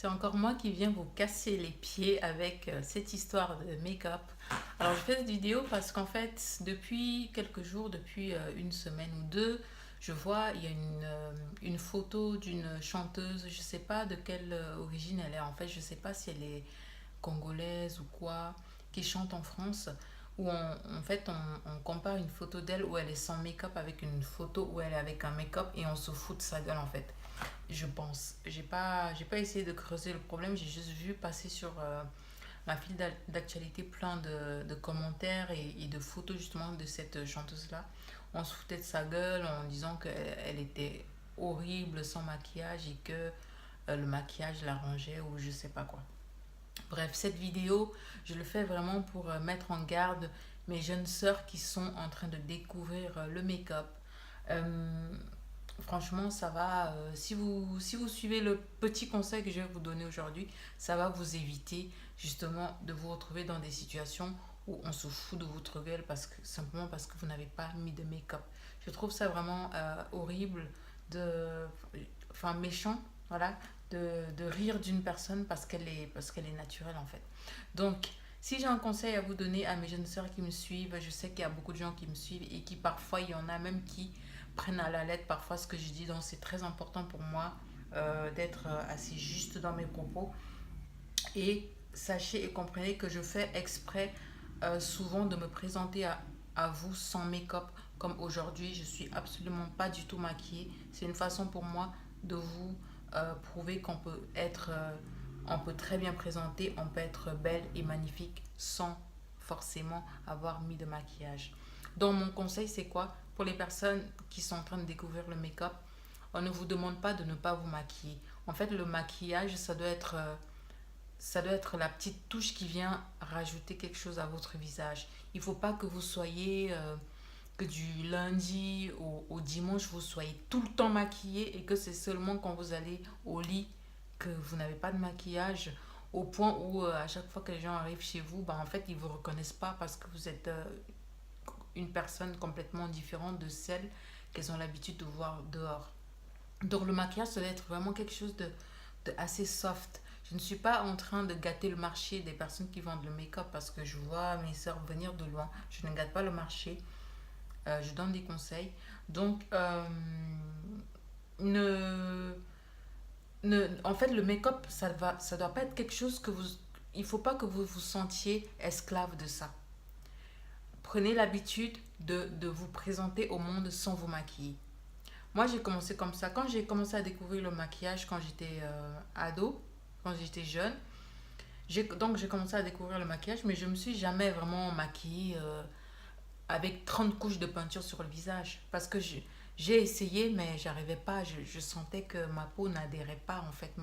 c'est encore moi qui viens vous casser les pieds avec cette histoire de make-up. Alors, je fais cette vidéo parce qu'en fait, depuis quelques jours, depuis une semaine ou deux, je vois, il y a une photo d'une chanteuse, je sais pas de quelle origine elle est. En fait, je sais pas si elle est congolaise ou quoi, qui chante en France, où en fait, on compare une photo d'elle où elle est sans make-up avec une photo où elle est avec un make-up et on se fout de sa gueule en fait. Je pense. J'ai pas essayé de creuser le problème, j'ai juste vu passer sur ma file d'actualité plein de commentaires et de photos justement de cette chanteuse-là. On se foutait de sa gueule en disant qu'elle elle était horrible sans maquillage et que le maquillage l'arrangeait ou je sais pas quoi. Bref, cette vidéo, je le fais vraiment pour mettre en garde mes jeunes sœurs qui sont en train de découvrir le make-up. Euh, Franchement, ça va. Si vous suivez le petit conseil que je vais vous donner aujourd'hui, ça va vous éviter justement de vous retrouver dans des situations où on se fout de votre gueule simplement parce que vous n'avez pas mis de make-up. Je trouve ça vraiment horrible, de, enfin méchant, voilà, de rire d'une personne parce qu'elle est naturelle en fait. Donc, si j'ai un conseil à vous donner à mes jeunes sœurs qui me suivent, je sais qu'il y a beaucoup de gens qui me suivent et qui parfois, il y en a même qui prennent à la lettre parfois ce que je dis. Donc c'est très important pour moi d'être assez juste dans mes propos. Et sachez et comprenez que je fais exprès souvent de me présenter à vous sans make-up. Comme aujourd'hui, je suis absolument pas du tout maquillée. C'est une façon pour moi de vous prouver qu'on peut être, on peut très bien présenter, on peut être belle et magnifique sans forcément avoir mis de maquillage. Donc mon conseil c'est quoi? Pour les personnes qui sont en train de découvrir le make-up, on ne vous demande pas de ne pas vous maquiller. En fait, le maquillage, ça doit être la petite touche qui vient rajouter quelque chose à votre visage. Il ne faut pas que vous soyez, que du lundi au dimanche, vous soyez tout le temps maquillé et que c'est seulement quand vous allez au lit que vous n'avez pas de maquillage au point où à chaque fois que les gens arrivent chez vous, bah, en fait, ils ne vous reconnaissent pas parce que vous êtes une personne complètement différente de celle qu'elles ont l'habitude de voir dehors. Donc le maquillage, ça doit être vraiment quelque chose de assez soft. Je ne suis pas en train de gâter le marché des personnes qui vendent le make-up parce que je vois mes soeurs venir de loin. Je ne gâte pas le marché. Je donne des conseils. Donc, ne, en fait, le make-up, ça doit pas être quelque chose que vous... Il faut pas que vous vous sentiez esclave de ça. Prenez l'habitude de vous présenter au monde sans vous maquiller. Moi, j'ai commencé comme ça. Quand j'ai commencé à découvrir le maquillage, quand j'étais ado, quand j'étais jeune, donc j'ai commencé à découvrir le maquillage, mais je me suis jamais vraiment maquillée avec 30 couches de peinture sur le visage. Parce que j'ai essayé, mais j'arrivais pas. Je sentais que ma peau n'adhérait pas. En fait,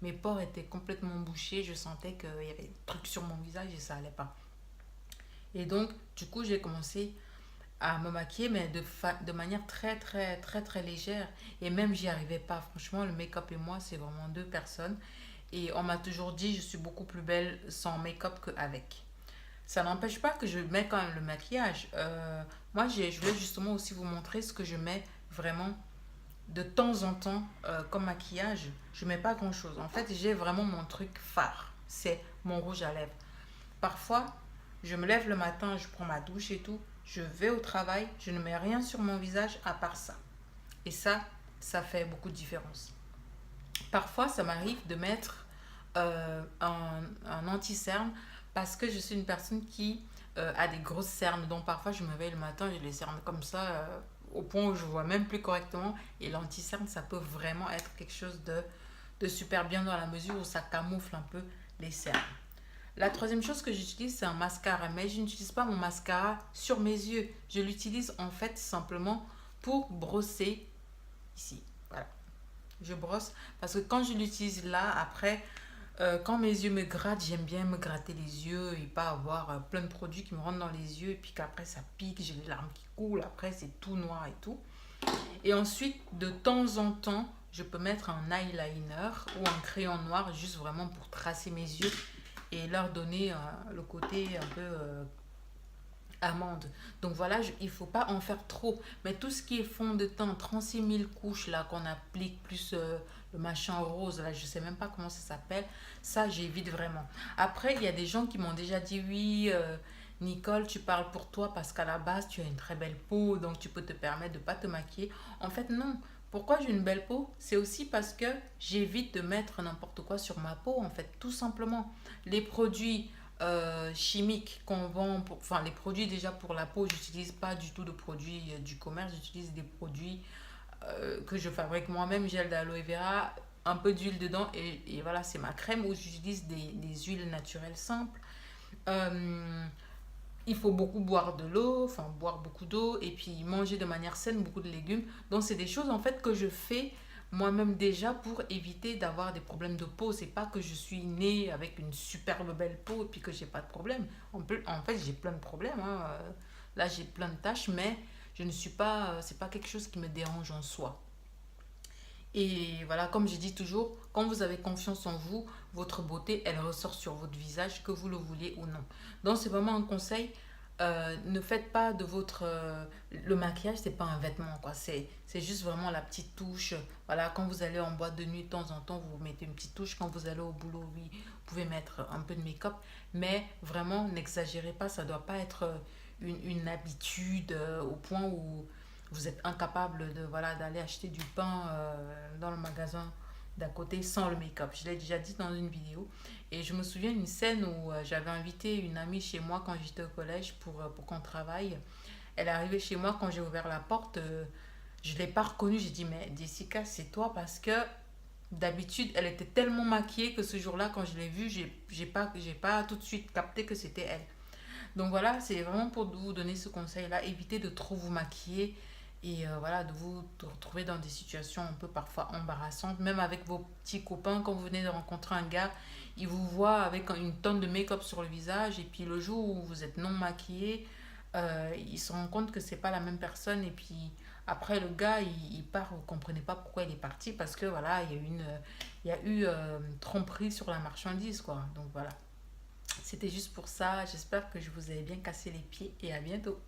mes pores étaient complètement bouchés. Je sentais qu'il y avait des trucs sur mon visage et ça allait pas. Et donc, du coup, j'ai commencé à me maquiller, mais de manière très, très, très, très légère. Et même, j'y arrivais pas. Franchement, le make-up et moi, c'est vraiment deux personnes. Et on m'a toujours dit, je suis beaucoup plus belle sans make-up qu'avec. Ça n'empêche pas que je mets quand même le maquillage. Moi, je voulais justement aussi vous montrer ce que je mets vraiment de temps en temps comme maquillage. Je mets pas grand-chose. En fait, j'ai vraiment mon truc phare. C'est mon rouge à lèvres. Parfois, je me lève le matin, je prends ma douche et tout. Je vais au travail, je ne mets rien sur mon visage à part ça. Et ça fait beaucoup de différence. Parfois, ça m'arrive de mettre un anti-cerne parce que je suis une personne qui a des grosses cernes. Donc parfois, je me réveille le matin, j'ai les cernes comme ça, au point où je vois même plus correctement. Et l'anti-cerne, ça peut vraiment être quelque chose de super bien dans la mesure où ça camoufle un peu les cernes. La troisième chose que j'utilise, c'est un mascara. Mais je n'utilise pas mon mascara sur mes yeux. Je l'utilise en fait simplement pour brosser ici. Voilà. Je brosse parce que quand je l'utilise là, après, quand mes yeux me grattent, j'aime bien me gratter les yeux et pas avoir plein de produits qui me rentrent dans les yeux et puis qu'après ça pique, j'ai les larmes qui coulent, après c'est tout noir et tout. Et ensuite, de temps en temps, je peux mettre un eyeliner ou un crayon noir juste vraiment pour tracer mes yeux et leur donner le côté un peu amande. Donc voilà, il faut pas en faire trop. Mais tout ce qui est fond de teint, 36 000 couches là qu'on applique, plus le machin rose, là, je sais même pas comment ça s'appelle, ça j'évite vraiment. Après, il y a des gens qui m'ont déjà dit oui, Nicole, tu parles pour toi parce qu'à la base tu as une très belle peau, donc tu peux te permettre de pas te maquiller. En fait, non. Pourquoi j'ai une belle peau? C'est aussi parce que j'évite de mettre n'importe quoi sur ma peau, en fait, tout simplement. Les produits chimiques qu'on vend, enfin les produits déjà pour la peau, j'utilise pas du tout de produits du commerce, j'utilise des produits que je fabrique moi-même, gel d'aloe vera, un peu d'huile dedans et voilà, c'est ma crème où j'utilise des huiles naturelles simples. Euh, il faut beaucoup boire de l'eau, enfin boire beaucoup d'eau et puis manger de manière saine beaucoup de légumes. Donc c'est des choses en fait que je fais moi-même déjà pour éviter d'avoir des problèmes de peau. C'est pas que je suis née avec une superbe belle peau et puis que j'ai pas de problème. En fait, j'ai plein de problèmes, hein. Là, j'ai plein de tâches, mais je ne suis pas, c'est pas quelque chose qui me dérange en soi. Et voilà, comme je dis toujours, quand vous avez confiance en vous, votre beauté, elle ressort sur votre visage, que vous le vouliez ou non. Donc, c'est vraiment un conseil. Ne faites pas de votre... le maquillage, c'est pas un vêtement, quoi. C'est juste vraiment la petite touche. Voilà, quand vous allez en boîte de nuit, de temps en temps, vous mettez une petite touche. Quand vous allez au boulot, oui, vous pouvez mettre un peu de make-up. Mais vraiment, n'exagérez pas. Ça doit pas être une habitude au point où vous êtes incapable de voilà d'aller acheter du pain dans le magasin d'à côté sans le make-up. Je l'ai déjà dit dans une vidéo. Et je me souviens d'une scène où j'avais invité une amie chez moi quand j'étais au collège pour qu'on travaille. Elle est arrivée chez moi quand j'ai ouvert la porte. Je ne l'ai pas reconnue. J'ai dit, mais Jessica, c'est toi parce que d'habitude, elle était tellement maquillée que ce jour-là, quand je l'ai vue, j'ai pas tout de suite capté que c'était elle. Donc voilà, c'est vraiment pour vous donner ce conseil-là. Évitez de trop vous maquiller et voilà, de vous retrouver dans des situations un peu parfois embarrassantes. Même avec vos petits copains, quand vous venez de rencontrer un gars, il vous voit avec une tonne de make-up sur le visage et puis le jour où vous êtes non maquillé, il se rend compte que c'est pas la même personne et puis après le gars il part, vous comprenez pas pourquoi il est parti parce que voilà, il y a eu tromperie sur la marchandise quoi. Donc voilà. C'était juste pour ça. J'espère que je vous ai bien cassé les pieds et à bientôt.